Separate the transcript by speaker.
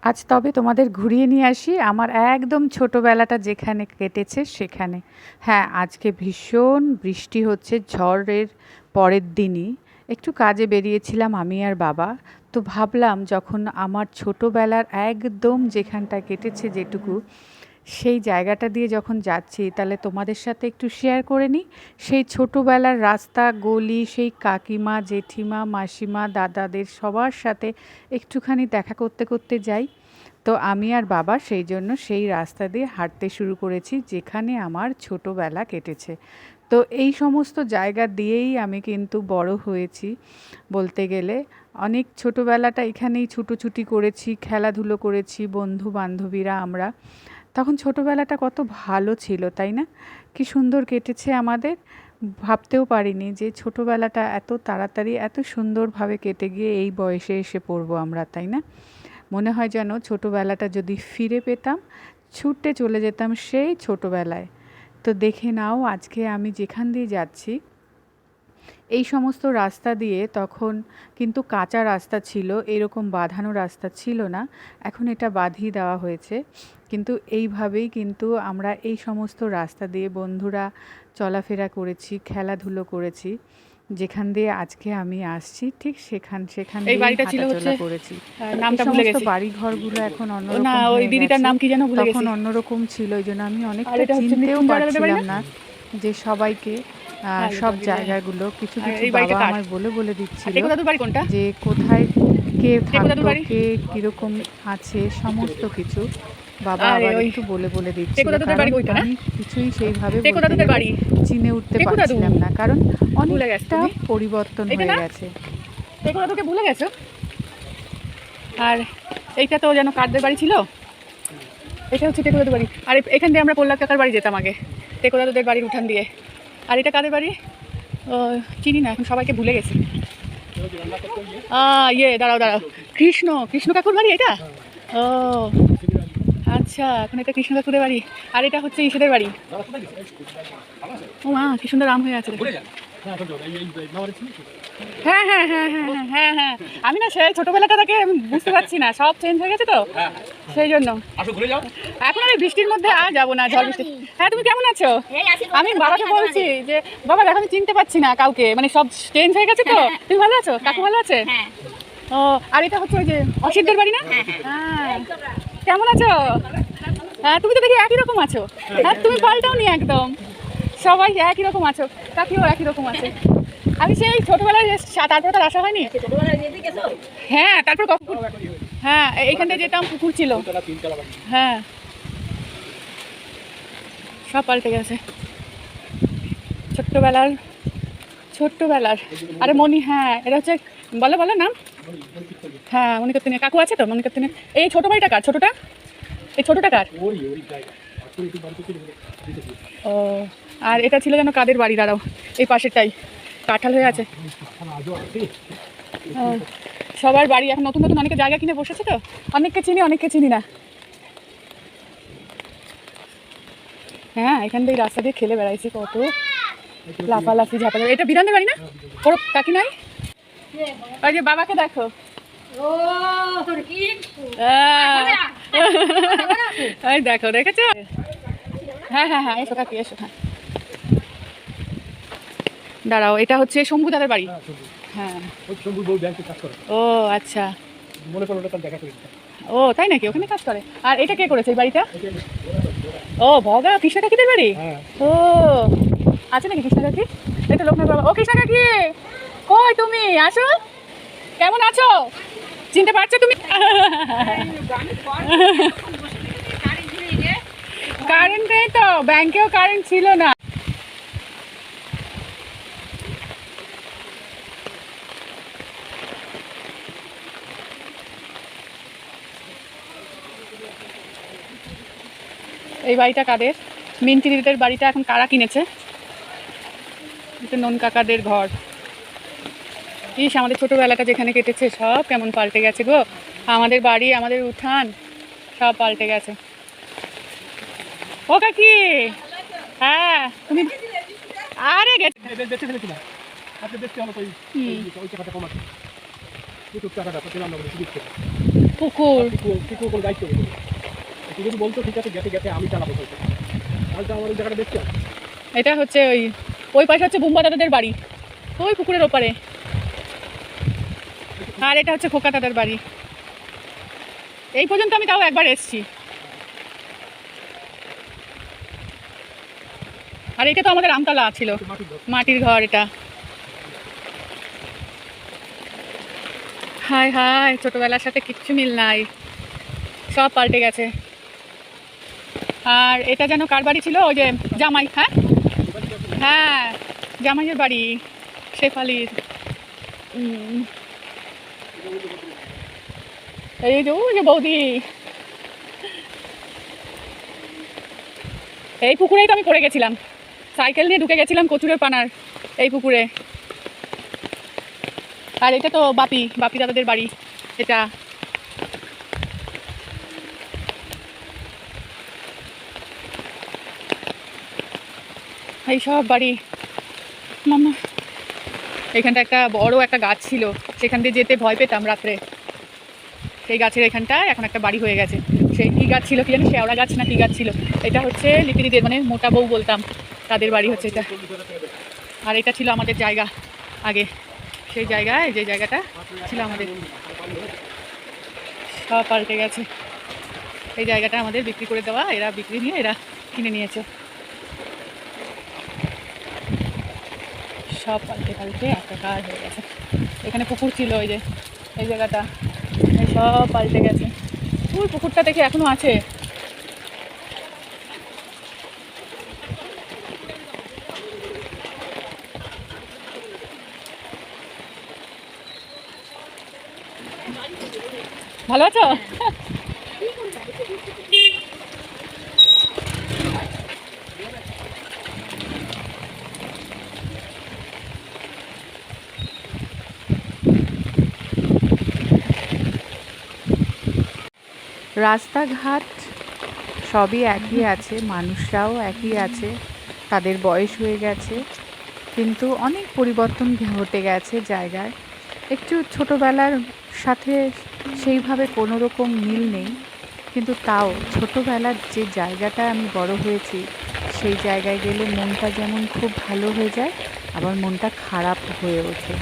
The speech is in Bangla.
Speaker 1: আজ তবে তোমাদের ঘুরিয়ে নিয়ে আসি আমার একদম ছোটোবেলাটা যেখানে কেটেছে সেখানে। হ্যাঁ, আজকে ভীষণ বৃষ্টি হচ্ছে, ঝড়ের পরের দিনই একটু কাজে বেরিয়েছিলাম আমি আর বাবা। তো ভাবলাম যখন আমার ছোটোবেলার একদম যেখানটা কেটেছে যেটুকু, সেই জায়গাটা দিয়ে যখন যাচ্ছি তাহলে তোমাদের সাথে একটু শেয়ার করে নিই। সেই ছোটোবেলার রাস্তা, গলি, সেই কাকিমা, জেঠিমা, মাসিমা, দাদাদের সবার সাথে একটুখানি দেখা করতে করতে যাই। তো আমি আর বাবা সেই জন্য সেই রাস্তা দিয়ে হাঁটতে শুরু করেছি যেখানে আমার ছোটোবেলা কেটেছে। তো এই সমস্ত জায়গা দিয়েই আমি কিন্তু বড় হয়েছি বলতে গেলে। অনেক ছোটোবেলাটা এখানেই ছুটোছুটি করেছি, খেলাধুলো করেছি, বন্ধু বান্ধবীরা আমরা। তখন ছোটোবেলাটা কত ভালো ছিল, তাই না? কি সুন্দর কেটেছে আমাদের। ভাবতেও পারিনি যে ছোটোবেলাটা এত তাড়াতাড়ি এত সুন্দরভাবে কেটে গিয়ে এই বয়সে এসে পড়বো আমরা, তাই না? মনে হয় যেন ছোটোবেলাটা যদি ফিরে পেতাম, ছুটে চলে যেতাম সেই ছোটোবেলায়। তো দেখে নাও আজকে আমি যেখান দিয়ে যাচ্ছি, এই সমস্ত রাস্তা দিয়ে তখন কিন্তু কাঁচা রাস্তা ছিল, এরকম বাঁধানো রাস্তা ছিল না। এখন এটা বাঁধিয়ে দেওয়া হয়েছে। কিন্তু এইভাবেই কিন্তু আমরা এই সমস্ত রাস্তা দিয়ে বন্ধুরা চলাফেরা করেছি, খেলাধুলো করেছি। যেখান দিয়ে আজকে আমি আসছি ঠিক সেখান
Speaker 2: এই
Speaker 1: দিয়ে
Speaker 2: বাড়িটা ছিল হচ্ছে
Speaker 1: হাঁটাচলা করেছি।
Speaker 2: নামটা
Speaker 1: এই
Speaker 2: ভুলে
Speaker 1: সমস্ত
Speaker 2: গেছি।
Speaker 1: বাড়ি ঘরগুলো এখন
Speaker 2: না,
Speaker 1: অন্যরকম
Speaker 2: ওই
Speaker 1: হয়ে
Speaker 2: দিদিটার
Speaker 1: গেছে।
Speaker 2: নাম কি যেন ভুলে
Speaker 1: তখন
Speaker 2: গেছি।
Speaker 1: অন্যরকম ছিল, এই জন্য আমি
Speaker 2: আর
Speaker 1: অনেকটা
Speaker 2: এটা হচ্ছে
Speaker 1: চিনতেও
Speaker 2: মৃত্যুঞ্জয় দাদাদের বাড়ি
Speaker 1: পারছিলাম
Speaker 2: না?
Speaker 1: না যে সবাইকে।
Speaker 2: হ্যাঁ,
Speaker 1: সব
Speaker 2: এটা
Speaker 1: জায়গাগুলো কিছু
Speaker 2: আর
Speaker 1: কিছু
Speaker 2: এই বাড়িটা
Speaker 1: বাবা
Speaker 2: কার?
Speaker 1: আমায় বলে বলে
Speaker 2: আর
Speaker 1: দিচ্ছিল
Speaker 2: টেকো দাদুর বাড়ি কোনটা?
Speaker 1: যে কোথায় কে
Speaker 2: টেকো দাদুর
Speaker 1: থাকতো,
Speaker 2: বাড়ি।
Speaker 1: কে কীরকম আছে, সমস্ত কিছু বাবা
Speaker 2: আরে
Speaker 1: আবার
Speaker 2: ওই
Speaker 1: একটু বলে বলে
Speaker 2: টেকো
Speaker 1: দিচ্ছিল।
Speaker 2: দাদুদের
Speaker 1: কারণ
Speaker 2: বাড়ি ওইটা না?
Speaker 1: আমি কিছুই সেইভাবে
Speaker 2: টেকো
Speaker 1: বলতে
Speaker 2: দাদুদের
Speaker 1: গেলে
Speaker 2: বাড়ি।
Speaker 1: চিনে উঠতে
Speaker 2: টেকো দাদু
Speaker 1: পারছিলাম না, কারণ
Speaker 2: ভুলে গেছো
Speaker 1: অনেকটা
Speaker 2: তুমি?
Speaker 1: পরিবর্তন
Speaker 2: এটা
Speaker 1: হয়ে
Speaker 2: না?
Speaker 1: গেছে।
Speaker 2: টেকো দাদুকে ভুলে গেছো? আর এইটা তো যেন কারদের বাড়ি ছিল। এটা হচ্ছে টেকো দাদুর বাড়ি। আর এখান দিয়ে আমরা পল্লব কাকার বাড়ি যেতাম আগে, টেকো দাদুদের বাড়ির উঠান দিয়ে। আর এটা কাদের বাড়ি? ও, চিনি না, এখন সবাইকে ভুলে গেছি। দাঁড়াও দাঁড়াও, কৃষ্ণ কৃষ্ণ কাকুর বাড়ি এটা? ও আচ্ছা, এখন এটা কৃষ্ণ কাকুরের বাড়ি। আর এটা হচ্ছে ইসেদের বাড়ি। ও মা, কি সুন্দর আম হয়ে আছে। হ্যাঁ হ্যাঁ হ্যাঁ হ্যাঁ হ্যাঁ হ্যাঁ হ্যাঁ, আমি না সেই ছোটবেলাটা থেকে বুঝতে পারছি না, সব চেঞ্জ হয়ে গেছে তো সেই জন্য। এখন আমি বৃষ্টির মধ্যে আর যাবো না, ঝড় বৃষ্টি। হ্যাঁ, তুমি কেমন আছো? আমি বাবাকে বলছি যে বাবা দেখো আমি চিনতে পারছি না কাউকে, মানে সব চেঞ্জ হয়ে গেছে তো। তুমি ভালো আছো? কাকু ভালো আছে? ও, আর এটা হচ্ছে ওই যে অসিদ্ধের বাড়ি না? হ্যাঁ, কেমন আছো? হ্যাঁ, তুমি তো দেখি একই রকম আছো। হ্যাঁ, তুমি পাল্টাও নি একদম, সবাই একই রকম আছো, কাকিও একই রকম আছে। আমি সেই ছোটবেলায় তারপরে তো আসা হয়নি। হ্যাঁ, তারপর কখন, হ্যাঁ এইখানটায় যেতাম, পুকুর ছিল। হ্যাঁ, সব পাল্টে গেছে ছোট্টবেলার ছোট্টবেলার। আরে মনি, হ্যাঁ এটা হচ্ছে, বলো বলো নাম। হ্যাঁ, মনিকর্তিনী কাকু আছে তো, মনিকর্তিনী। এই ছোট বাড়িটা কার? ছোটটা, এই ছোটটা কার? ও, আর এটা ছিল যেন কাদের বাড়ি? দাঁড়াও, এই পাশেরটাই কাঁঠাল হয়ে আছে। সবার বাড়ি এখন নতুন নতুন অনেকে জায়গা কিনে বসেছে তো, অনেককে চিনি অনেককে চিনি না। হ্যাঁ, এখান দিয়ে রাস্তা দিয়ে খেলে বেড়াইছি, কত লাফালাফি ঝাপাঝাপি। এটা বিধানদের বাড়ি না? ওর কাকি নাই? ওই যে বাবাকে দেখো। এই দেখো, দেখেছো? হ্যাঁ হ্যাঁ হ্যাঁ, এসো কাকি এসো। হ্যাঁ, দাঁড়াও, এটা হচ্ছে শম্ভু দাদার বাড়ি। হ্যাঁ, ও আচ্ছা, ও তাই নাকি, ওখানে কাজ করে। আর এটা কে করেছে এই বাড়িটা? ও ভগা, কৃষ্ণ কাকিদের বাড়ি। ও আছে নাকি কৃষ্ণ কাকি? এই তো লোকনাথ বাবা। ও কৃষ্ণ কাকি, কই তুমি? আসো, কেমন আছো? চিনতে পারছো তুমি? কারেন্ট নেই তো, ব্যাংকেও কারেন্ট ছিল না। এই বাড়িটা কাদের? মিন্টি দিদিদের বাড়িটা এখন কারা কিনেছে? এটা নন কাকাদের ঘর। ইস, আমাদের ছোটবেলাটা যেখানে কেটেছে সব কেমন পাল্টে গেছে গো। আমাদের বাড়ি, আমাদের উঠান সব পাল্টে গেছে। ও কাকি, হ্যাঁ তুমি, আরে গেছে। পুকুর।
Speaker 3: পুকুর কোনো দায়িত্ব নেই। তুই যদি বলতো ঠিক আছে গেছে গেছে আমি চালাবো বলতো, তাহলে তো আমার ওই জায়গাটা দেখতে হবে।
Speaker 2: এটা হচ্ছে ওই পাশে হচ্ছে বুম্বা দাদাদের বাড়ি, ওই পুকুরের ওপারে। আর এটা হচ্ছে খোকা দাদার বাড়ি। এই পর্যন্ত আমি তাও একবার এসেছি। আর এটা তো আমাদের আমতলা ছিল, মাটির ঘর এটা। হায় হায়, ছোটবেলার সাথে কিচ্ছু মিল নাই, সব পাল্টে গেছে। আর এটা যেন কার বাড়ি ছিল? ওই যে জামাই। হ্যাঁ হ্যাঁ, জামাইয়ের বাড়ি, শেফালির। এই যে ওই যে বৌদি। এই পুকুরেই তো আমি পড়ে গেছিলাম, সাইকেল নিয়ে ঢুকে গেছিলাম কচুরের পানার এই পুকুরে। আর এটা তো বাপি দাদাদের বাড়ি এটা। এই সব বাড়ি। মামা, এখানটা একটা বড় একটা গাছ ছিল, সেখান দিয়ে যেতে ভয় পেতাম রাত্রে। সেই গাছের এখানটায় এখন একটা বাড়ি হয়ে গেছে। সেই কী গাছ ছিল কি জানি, শেওড়া গাছ না কী গাছ ছিল। এটা হচ্ছে লিপিদিদের, মানে মোটা বউ বলতাম, তাদের বাড়ি হচ্ছে এটা। আর এটা ছিল আমাদের জায়গা আগে, সেই জায়গায় যে জায়গাটা ছিল আমাদের, সব পাল্টে গেছে। এই জায়গাটা আমাদের বিক্রি করে দেওয়া, এরা বিক্রি নিয়ে এরা কিনে নিয়েছে। সব পাল্টে একাকার হয়ে গেছে। এখানে পুকুর ছিল, ওই যে এই জায়গাটা, এই সব পাল্টে গেছে। ওই পুকুরটা দেখে এখনো আছে। ভালো আছো?
Speaker 1: রাস্তাঘাট সবই একই আছে, মানুষরাও একই আছে, তাদের বয়স হয়ে গেছে, কিন্তু অনেক পরিবর্তন ঘটে গেছে জায়গায়। একটু ছোটোবেলার সাথে সেইভাবে কোনো রকম মিল নেই, কিন্তু তাও ছোটোবেলার যে জায়গাটা আমি বড় হয়েছি সেই জায়গায় গেলে মনটা যেমন খুব ভালো হয়ে যায়, আবার মনটা খারাপ হয়ে ওঠে।